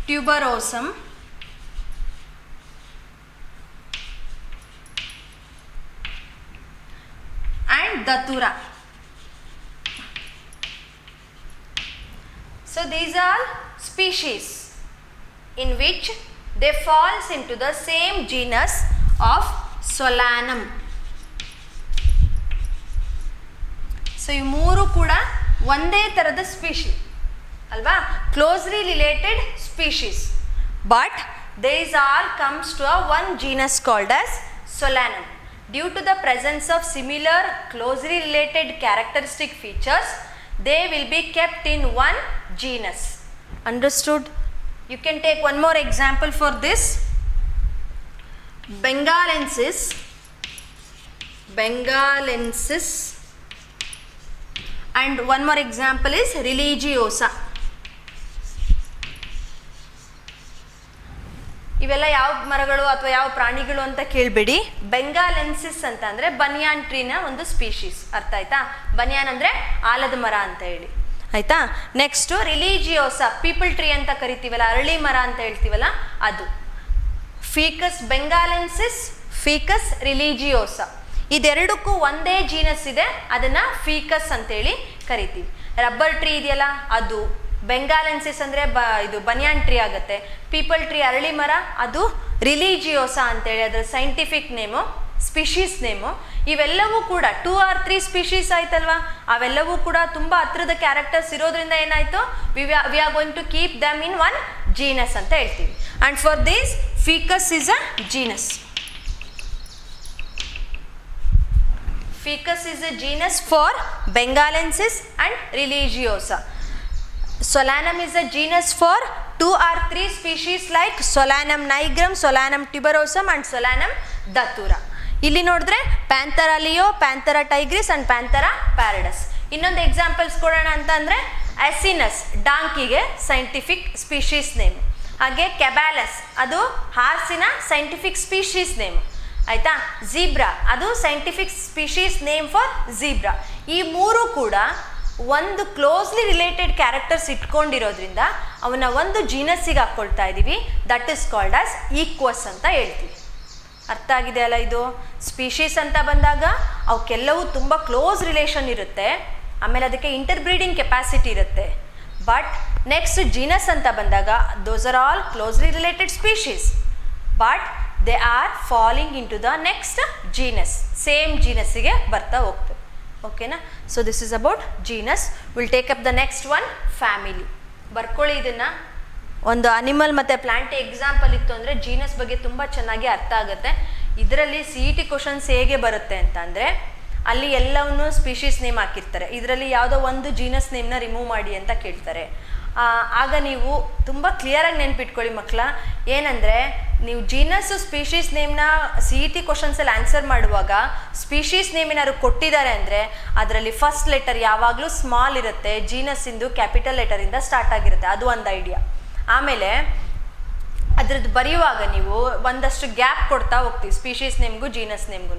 tuberosum and Datura. So these are species in which they falls into the same genus of Solanum. So ಈ ಮೂರು ಕೂಡ ಒಂದೇ ತರದ ಸ್ಪೀಶೀಸ್ ಅಲ್ವಾ, closely related species, but these all comes to a one genus called as Solanum. Due to the presence of similar closely related characteristic features, they will be kept in one genus. Understood? You can take one more example for this. Bengalensis and one more example is Religiosa. ಇವೆಲ್ಲ ಯಾವ ಮರಗಳು ಅಥವಾ ಯಾವ ಪ್ರಾಣಿಗಳು ಅಂತ ಕೇಳಬೇಡಿ. ಬೆಂಗಾಲೆನ್ಸಿಸ್ ಅಂತ ಅಂದರೆ ಬನಿಯಾನ್ ಟ್ರೀನ ಒಂದು ಸ್ಪೀಶೀಸ್. ಅರ್ಥ ಆಯ್ತಾ? ಬನಿಯಾನ್ ಅಂದರೆ ಆಲದ ಮರ ಅಂತ ಹೇಳಿ, ಆಯ್ತಾ? ನೆಕ್ಸ್ಟು ರಿಲಿಜಿಯೋಸಾ, ಪೀಪಲ್ ಟ್ರೀ ಅಂತ ಕರಿತೀವಲ್ಲ, ಅರಳಿ ಮರ ಅಂತ ಹೇಳ್ತೀವಲ್ಲ ಅದು. ಫೀಕಸ್ ಬೆಂಗಾಲೆನ್ಸಿಸ್, ಫೀಕಸ್ ರಿಲಿಜಿಯೋಸಾ, ಇದೆರಡಕ್ಕೂ ಒಂದೇ ಜೀನಸ್ ಇದೆ, ಅದನ್ನು ಫೀಕಸ್ ಅಂತೇಳಿ ಕರಿತೀವಿ. ರಬ್ಬರ್ ಟ್ರೀ ಇದೆಯಲ್ಲ ಅದು ಬೆಂಗಾಲೆನ್ಸಿಸ್ ಅಂದರೆ ಇದು ಬನಿಯಾನ್ ಟ್ರೀ ಆಗುತ್ತೆ. ಪೀಪಲ್ ಟ್ರೀ ಅರಳಿ ಮರ ಅದು ರಿಲಿಜಿಯೋಸಾ ಅಂತೇಳಿ ಅದರ ಸೈಂಟಿಫಿಕ್ ನೇಮು, ಸ್ಪೀಶೀಸ್ ನೇಮು. ಇವೆಲ್ಲವೂ ಕೂಡ 2 or 3 ಸ್ಪೀಶೀಸ್ ಆಯ್ತಲ್ವಾ, ಅವೆಲ್ಲವೂ ಕೂಡ ತುಂಬ ಹತ್ರದ ಕ್ಯಾರೆಕ್ಟರ್ಸ್ ಇರೋದ್ರಿಂದ ಏನಾಯಿತು, we are going to keep them in one genus ಅಂತ ಹೇಳ್ತೀವಿ. And for this Ficus is a genus. Ficus is a genus for Bengalensis and Religiosa. Solanum is a genus for 2 or 3 species like Solanum nigrum, Solanum tuberosum and Solanum datura. ಇಲ್ಲಿ ನೋಡಿದ್ರೆ ಪ್ಯಾಂಥೆರಾ ಲಿಯೋ, ಪ್ಯಾಂಥೆರಾ ಟೈಗ್ರಿಸ್ ಅಂಡ್ ಪ್ಯಾಂಥೆರಾ ಪ್ಯಾರಡಸ್. ಇನ್ನೊಂದು ಎಕ್ಸಾಂಪಲ್ಸ್ ಕೊಡೋಣ ಅಂತ ಅಂದರೆ ಅಸಿನಸ್, ಡಾಂಕಿಗೆ ಸೈಂಟಿಫಿಕ್ ಸ್ಪೀಶೀಸ್ ನೇಮ್. ಹಾಗೆ ಕ್ಯಾಬಾಲಸ್ ಅದು ಹಾರ್ಸಿನ ಸೈಂಟಿಫಿಕ್ ಸ್ಪೀಶೀಸ್ ನೇಮ್ ಆಯಿತಾ. ಝೀಬ್ರಾ ಅದು scientific species name for zebra. ಈ ಮೂರು ಕೂಡ ಒಂದು ಕ್ಲೋಸ್ಲಿ ರಿಲೇಟೆಡ್ ಕ್ಯಾರೆಕ್ಟರ್ಸ್ ಇಟ್ಕೊಂಡಿರೋದ್ರಿಂದ ಅವನ್ನ ಒಂದು ಜೀನಸ್ಸಿಗೆ ಹಾಕ್ಕೊಳ್ತಾ ಇದ್ದೀವಿ. That is called as equals ಅಂತ ಹೇಳ್ತೀವಿ. ಅರ್ಥ ಆಗಿದೆ ಅಲ್ಲ ಇದು? ಸ್ಪೀಶೀಸ್ ಅಂತ ಬಂದಾಗ ಅವಕ್ಕೆಲ್ಲವೂ ತುಂಬ ಕ್ಲೋಸ್ ರಿಲೇಷನ್ ಇರುತ್ತೆ, ಆಮೇಲೆ ಅದಕ್ಕೆ ಇಂಟರ್ಬ್ರೀಡಿಂಗ್ ಕೆಪಾಸಿಟಿ ಇರುತ್ತೆ. ಬಟ್ ನೆಕ್ಸ್ಟ್ ಜೀನಸ್ ಅಂತ ಬಂದಾಗ those are all closely related species, but they are falling in to the next genus, same ಜೀನಸ್ಸಿಗೆ ಬರ್ತಾ ಹೋಗ್ತದೆ. ಓಕೆನಾ? So this is about genus. Will take up the next one family. ಬರ್ಕೊಳ್ಳಿ ಇದನ್ನು. ಒಂದು ಅನಿಮಲ್ ಮತ್ತು ಪ್ಲಾಂಟ್ ಎಕ್ಸಾಂಪಲ್ ಇತ್ತು ಅಂದರೆ ಜೀನಸ್ ಬಗ್ಗೆ ತುಂಬ ಚೆನ್ನಾಗಿ ಅರ್ಥ ಆಗುತ್ತೆ. ಇದರಲ್ಲಿ CET ಕ್ವಶನ್ಸ್ ಹೇಗೆ ಬರುತ್ತೆ ಅಂತ ಅಂದರೆ ಅಲ್ಲಿ ಎಲ್ಲವನ್ನೂ ಸ್ಪೀಶೀಸ್ ನೇಮ್ ಹಾಕಿರ್ತಾರೆ, ಇದರಲ್ಲಿ ಯಾವುದೋ ಒಂದು ಜೀನಸ್ ನೇಮ್ನ ರಿಮೂವ್ ಮಾಡಿ ಅಂತ ಕೇಳ್ತಾರೆ. ಆಗ ನೀವು ತುಂಬ ಕ್ಲಿಯರಾಗಿ ನೆನ್ಪಿಟ್ಕೊಳ್ಳಿ ಮಕ್ಕಳ, ಏನಂದರೆ ನೀವು ಜೀನಸ್ಸು ಸ್ಪೀಶೀಸ್ ನೇಮ್ನ CET ಕ್ವಶನ್ಸಲ್ಲಿ ಆನ್ಸರ್ ಮಾಡುವಾಗ ಸ್ಪೀಶೀಸ್ ನೇಮ್ ಏನಾದ್ರು ಕೊಟ್ಟಿದ್ದಾರೆ ಅಂದರೆ ಅದರಲ್ಲಿ ಫಸ್ಟ್ ಲೆಟರ್ ಯಾವಾಗಲೂ ಸ್ಮಾಲ್ ಇರುತ್ತೆ, ಜೀನಸ್ಸಿಂದು ಕ್ಯಾಪಿಟಲ್ ಲೆಟರಿಂದ ಸ್ಟಾರ್ಟ್ ಆಗಿರುತ್ತೆ. ಅದು ಒಂದು ಐಡಿಯಾ. ಆಮೇಲೆ ಅದ್ರದ್ದು ಬರೆಯುವಾಗ ನೀವು ಒಂದಷ್ಟು ಗ್ಯಾಪ್ ಕೊಡ್ತಾ ಹೋಗ್ತೀವಿ ಸ್ಪೀಶೀಸ್ ನೇಮ್ಗೂ ಜೀನಸ್ ನೇಮ್ಗೂ.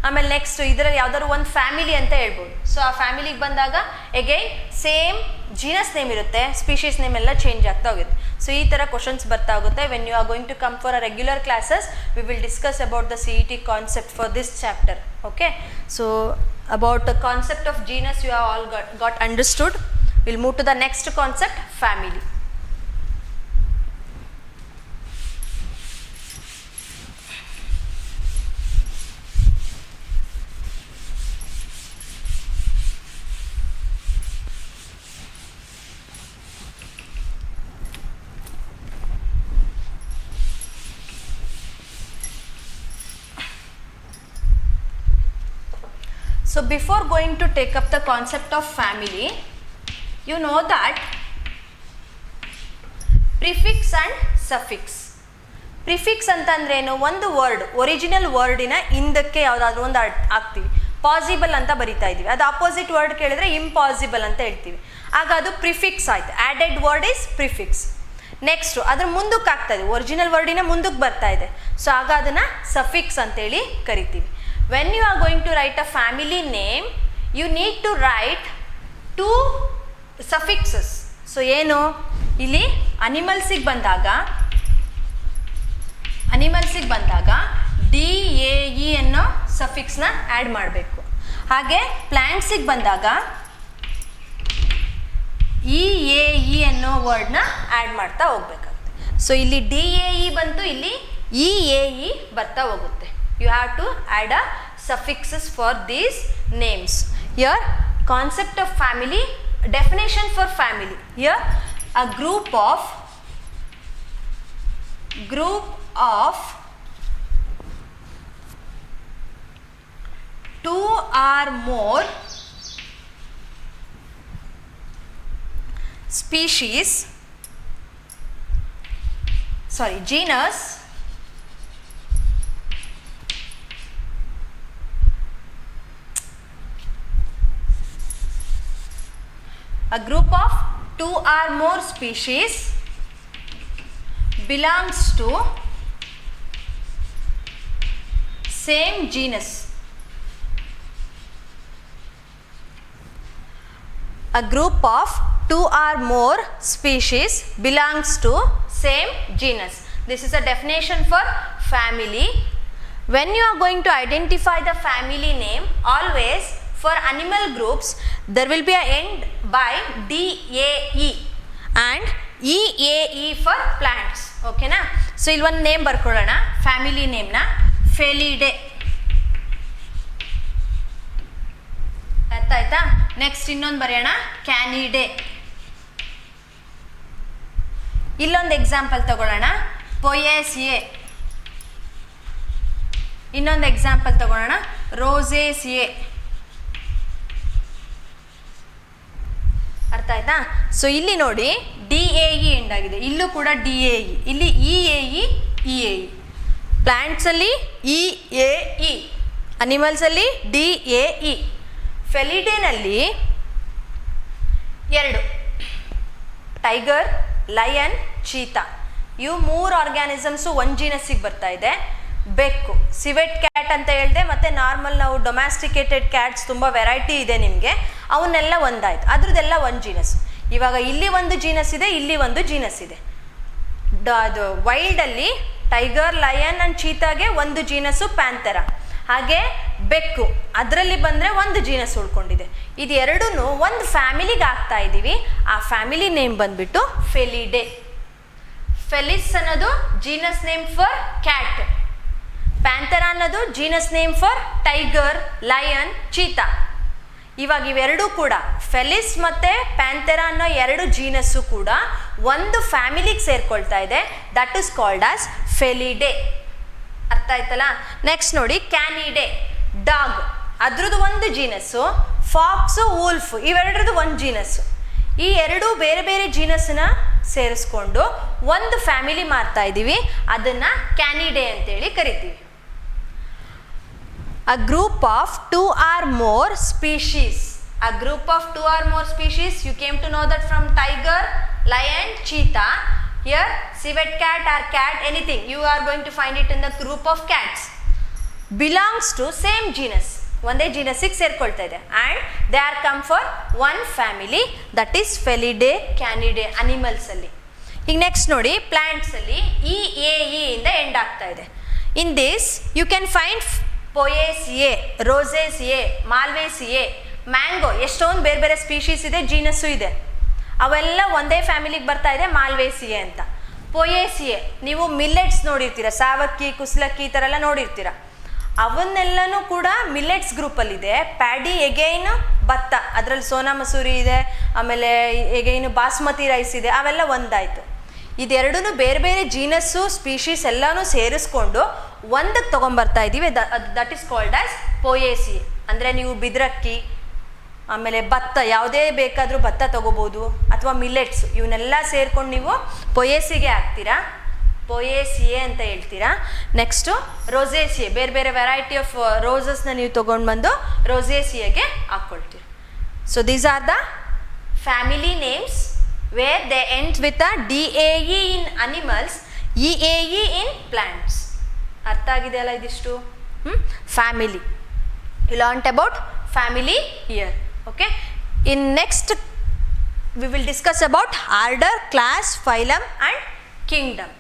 ಆಮೇಲೆ ನೆಕ್ಸ್ಟ್ ಇದರಲ್ಲಿ ಯಾವ್ದಾದ್ರು ಒಂದು ಫ್ಯಾಮಿಲಿ ಅಂತ ಹೇಳ್ಬೋದು. ಸೊ ಆ ಫ್ಯಾಮಿಲಿಗೆ ಬಂದಾಗ ಎಗೈನ್ ಸೇಮ್ ಜೀನಸ್ ನೇಮ್ ಇರುತ್ತೆ, ಸ್ಪೀಶೀಸ್ ನೇಮ್ ಎಲ್ಲ ಚೇಂಜ್ ಆಗ್ತಾ ಹೋಗುತ್ತೆ. ಸೊ ಈ ಥರ ಕ್ವಶನ್ಸ್ ಬರ್ತಾ ಹೋಗುತ್ತೆ. When you are going to come for a regular classes we will discuss about the CET concept for this chapter. Okay, so about the concept of genus you have all got understood. Will move to the next concept, family. So before going to take up the concept of family, you know that prefix and suffix. Prefix ಅಂತಂದ್ರೆ ಏನು? ಒಂದು ವರ್ಡ್, ಒರಿಜಿನಲ್ ವರ್ಡಿನ ಹಿಂದಕ್ಕೆ ಯಾವುದಾದ್ರೂ ಒಂದು ಹಾಕ್ತೀವಿ. ಪಾಸಿಬಲ್ ಅಂತ ಬರಿತಾ ಇದ್ದೀವಿ, ಅದು ಅಪೋಸಿಟ್ ವರ್ಡ್ ಕೇಳಿದ್ರೆ ಇಂಪಾಸಿಬಲ್ ಅಂತ ಹೇಳ್ತೀವಿ. ಆಗ ಅದು ಪ್ರಿಫಿಕ್ಸ್ ಆಯ್ತು. Added word is prefix. Next ಅದ್ರ ಮುಂದಕ್ಕೆ ಆಗ್ತಾ ಇದೆ, ಒರಿಜಿನಲ್ ವರ್ಡಿನ ಮುಂದಕ್ಕೆ ಬರ್ತಾ ಇದೆ, ಸೊ ಆಗ ಅದನ್ನು ಸಫಿಕ್ಸ್ ಅಂತೇಳಿ ಕರಿತೀವಿ. When you are going to write a family name, you need to write 2 suffixes. So ಏನು ಇಲ್ಲಿ ಅನಿಮಲ್ಸಿಗೆ ಬಂದಾಗ DAE ಅನ್ನೋ ಸಫಿಕ್ಸ್ನ ಆ್ಯಡ್ ಮಾಡಬೇಕು. ಹಾಗೆ ಪ್ಲ್ಯಾಂಟ್ಸಿಗೆ ಬಂದಾಗ EAE ಅನ್ನೋ ವರ್ಡ್ನ ಆ್ಯಡ್ ಮಾಡ್ತಾ ಹೋಗ್ಬೇಕಾಗುತ್ತೆ. ಸೊ ಇಲ್ಲಿ DAE ಬಂತು, ಇಲ್ಲಿ EAE ಬರ್ತಾ ಹೋಗುತ್ತೆ. You have to add a suffixes for these names. Here concept of family, definition for family. Here a group of 2 or more species, genus a group of 2 or more species belongs to same genus. A group of 2 or more species belongs to same genus. This is a definition for family. When you are going to identify the family name, always for animal groups there will be a end by DAE and EAE for plants. Okay na? So ಇಲ್ಲಿ ಒಂದು ನೇಮ್ ಬರ್ಕೊಳ್ಳೋಣ, ಫ್ಯಾಮಿಲಿ ನೇಮ್ನ ಫೆಲಿಡೆ. ಅರ್ಥ ಆಯ್ತಾ? ನೆಕ್ಸ್ಟ್ ಇನ್ನೊಂದು ಬರೆಯೋಣ, ಕ್ಯಾನಿಡೆ. ಇಲ್ಲೊಂದು ಎಕ್ಸಾಂಪಲ್ ತಗೊಳ್ಳೋಣ, ಪೊಯೇಸಿಯೆ. ಇನ್ನೊಂದು ಎಕ್ಸಾಂಪಲ್ ತಗೊಳ್ಳೋಣ, ರೋಸೇಸಿಯೆ. ಅರ್ಥ ಆಯ್ತಾ? ಸೊ ಇಲ್ಲಿ ನೋಡಿ DAE ಎಂಡ್ ಆಗಿದೆ, ಇಲ್ಲೂ ಕೂಡ DAE, ಇಲ್ಲಿ EAE. ಪ್ಲಾಂಟ್ಸಲ್ಲಿ EAE, ಅನಿಮಲ್ಸಲ್ಲಿ DAE. ಫೆಲಿಡೆನಲ್ಲಿ 2, tiger, lion, cheetah. ಇವು 3 ಆರ್ಗ್ಯಾನಿಸಮ್ಸು ಒಂದು ಜೀನಸ್ಸಿಗೆ ಬರ್ತಾ ಇದೆ. ಬೆಕ್ಕು, ಸಿವೆಟ್ ಕ್ಯಾಟ್ ಅಂತ ಹೇಳಿದೆ, ಮತ್ತು ನಾರ್ಮಲ್ ನಾವು ಡೊಮ್ಯಾಸ್ಟಿಕೇಟೆಡ್ ಕ್ಯಾಟ್ಸ್ ತುಂಬ ವೆರೈಟಿ ಇದೆ ನಿಮಗೆ, ಅವನ್ನೆಲ್ಲ ಒಂದಾಯ್ತು, ಅದ್ರದ್ದೆಲ್ಲ ಒಂದು ಜೀನಸ್. ಇವಾಗ ಇಲ್ಲಿ ಒಂದು ಜೀನಸ್ ಇದೆ, ಇಲ್ಲಿ ಒಂದು ಜೀನಸ್ ಇದೆ. ಅದು ವೈಲ್ಡಲ್ಲಿ ಟೈಗರ್, ಲಯನ್ ಆ್ಯಂಡ್ ಚೀತಾಗೆ ಒಂದು ಜೀನಸ್ಸು ಪ್ಯಾಂಥೆರಾ. ಹಾಗೆ ಬೆಕ್ಕು ಅದರಲ್ಲಿ ಬಂದರೆ ಒಂದು ಜೀನಸ್ ಉಳ್ಕೊಂಡಿದೆ. ಇದು ಎರಡೂ ಒಂದು ಫ್ಯಾಮಿಲಿಗೆ ಆಗ್ತಾ ಇದ್ದೀವಿ. ಆ ಫ್ಯಾಮಿಲಿ ನೇಮ್ ಬಂದ್ಬಿಟ್ಟು ಫೆಲಿಡೆ. ಫೆಲಿಸ್ ಅನ್ನೋದು ಜೀನಸ್ ನೇಮ್ ಫಾರ್ ಕ್ಯಾಟ್, ಪ್ಯಾಂಥೆರಾ ಅನ್ನೋದು genus name for tiger, lion, cheetah. ಇವಾಗ ಇವೆರಡೂ ಕೂಡ ಫೆಲಿಸ್ ಮತ್ತು ಪ್ಯಾಂಥೆರಾ ಅನ್ನೋ ಎರಡು ಜೀನಸ್ಸು ಕೂಡ ಒಂದು ಫ್ಯಾಮಿಲಿಗೆ ಸೇರ್ಕೊಳ್ತಾ ಇದೆ. That is called as Felidae. ಅರ್ಥ ಆಯ್ತಲ್ಲ? ನೆಕ್ಸ್ಟ್ ನೋಡಿ, ಕ್ಯಾನಿಡೆ, ಡಾಗ್, ಅದ್ರದ್ದು ಒಂದು ಜೀನಸ್ಸು. ಫಾಕ್ಸು, ವೂಲ್ಫ್, ಇವೆರಡ್ರದ್ದು ಒಂದು ಜೀನಸ್ಸು. ಈ ಎರಡೂ ಬೇರೆ ಬೇರೆ ಜೀನಸ್ಸನ್ನ ಸೇರಿಸ್ಕೊಂಡು ಒಂದು ಫ್ಯಾಮಿಲಿ ಮಾಡ್ತಾ ಇದ್ದೀವಿ. ಅದನ್ನು ಕ್ಯಾನಿಡೆ ಅಂತೇಳಿ ಕರಿತೀವಿ. A group of 2 or more species. A group of 2 or more species, you came to know that from tiger, lion, cheetah. Here civet cat or cat, anything, you are going to find it in the group of cats. Belongs to same genus. ಒಂದೇ ಜೀನಸ್ಸಿಗೆ ಸೇರ್ಕೊಳ್ತಾ ಇದೆ. And they are come for one family, that is Felidae, Canidae ಅನಿಮಲ್ಸಲ್ಲಿ. ಈಗ ನೆಕ್ಸ್ಟ್ ನೋಡಿ, ಪ್ಲ್ಯಾಂಟ್ಸಲ್ಲಿ ಇ ಇಂದ ಎಂಡ್ ಆಗ್ತಾ ಇದೆ. In this you can find Poaceae, Rosaceae, Malvaceae, mango, ಎಷ್ಟೊಂದು ಬೇರೆ ಬೇರೆ ಸ್ಪೀಶೀಸ್ ಇದೆ, ಜೀನಸ್ಸು ಇದೆ. ಅವೆಲ್ಲ ಒಂದೇ ಫ್ಯಾಮಿಲಿಗೆ ಬರ್ತಾ ಇದೆ, ಮಾಲ್ವೇಸಿಯೆ ಅಂತ. ಪೊಯೇಸಿಯೆ, ನೀವು ಮಿಲ್ಲೆಟ್ಸ್ ನೋಡಿರ್ತೀರ, ಸಾವಕ್ಕಿ, ಕುಸ್ಲಕ್ಕಿ ಈ ಥರ ಎಲ್ಲ ನೋಡಿರ್ತೀರ. ಅವನ್ನೆಲ್ಲನೂ ಕೂಡ ಮಿಲ್ಲೆಟ್ಸ್ ಗ್ರೂಪಲ್ಲಿದೆ. ಪ್ಯಾಡಿ ಎಗೈನ್ ಭತ್ತ, ಅದರಲ್ಲಿ ಸೋನಾ ಮಸೂರಿ ಇದೆ, ಆಮೇಲೆ ಎಗೈನು ಬಾಸ್ಮತಿ ರೈಸ್ ಇದೆ, ಅವೆಲ್ಲ ಒಂದಾಯಿತು. ಇದೆರಡೂ ಬೇರೆ ಬೇರೆ ಜೀನಸ್ಸು, ಸ್ಪೀಶೀಸ್ ಎಲ್ಲನೂ ಸೇರಿಸ್ಕೊಂಡು ಒಂದಕ್ಕೆ ತೊಗೊಂಬರ್ತಾ ಇದ್ದೀವಿ. That is called as Poaceae. ಅಂದರೆ ನೀವು ಬಿದ್ರಕ್ಕಿ, ಆಮೇಲೆ ಭತ್ತ, ಯಾವುದೇ ಬೇಕಾದರೂ ಭತ್ತ ತೊಗೋಬೋದು, ಅಥವಾ ಮಿಲ್ಲೆಟ್ಸ್, ಇವನ್ನೆಲ್ಲ ಸೇರ್ಕೊಂಡು ನೀವು ಪೊಯೇಸಿಗೆ ಹಾಕ್ತೀರಾ, ಪೊಯೇಸಿಯೆ ಅಂತ ಹೇಳ್ತೀರಾ. ನೆಕ್ಸ್ಟು ರೋಸೇಸಿಯೆ, ಬೇರೆ ಬೇರೆ ವೆರೈಟಿ ಆಫ್ ರೋಸಸ್ನ ನೀವು ತೊಗೊಂಡು ಬಂದು ರೋಸೇಸಿಯೆಗೆ ಹಾಕ್ಕೊಳ್ತೀರಿ. So these are the family names where they end with a DAE in animals, EAE in plants. ಅರ್ಥ ಆಗಿದೆಯಲ್ಲ ಇದಿಷ್ಟು? Family. You learnt about family here. Okay. In next we will discuss about order, class, phylum and kingdom.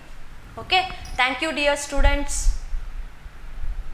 Okay. Thank you dear students.